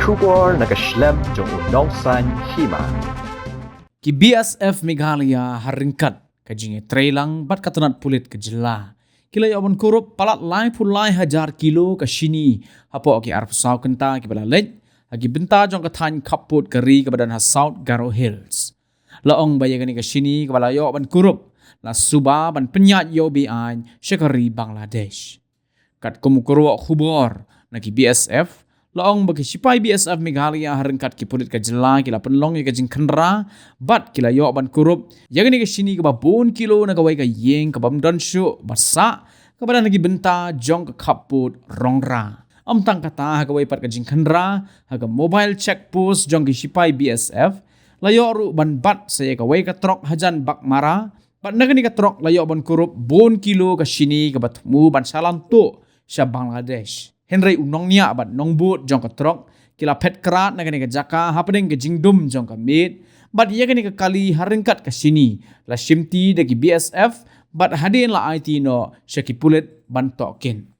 Shubor nakaslem jong unong san hima. Ki BSF Meghalaya haringkat kajinge trailang bat katanat pulit ke jela. Kila yawan kurup palat lai pulai hajar kilo ke sini. Hapo ki arf saw kenta ki bala lej. Agi benta jong katany kaput keri ke badan ha South Garo Hills. Laong bayagani ke sini ke bala yawan kurup. La suba ban penyat yo bian syakari Bangladesh. Kat kumukuruak hubor na ki BSF. Laong bagi sipai BSF Meghalaya harengkat ki pulit ke jela kila penlong ke jing kendra bat kila yo ban kurup yang ni ke sini ke babon kilo na kawai ke yeng ke bam don syu basa ke badan lagi benta jong ke kaput rongra tang kata ha kawai pat ke jing kendra ha ke mobile check post jong ki sipai BSF layo ru ban bat saya kawai ke trok hajan bak mara bat nagani ke trok layo ban kurup bon kilo ke sini ke batmu ban salam tu sya Bangladesh Henry unong niya bat nong but jong ka trok kila pet kerat na gani ka jaka happening ke jingdum jong ka mit bat iya gani ka kali haringkat ka sini la shimti dagi BSF bat hadin la IT no syaki pulit bantokin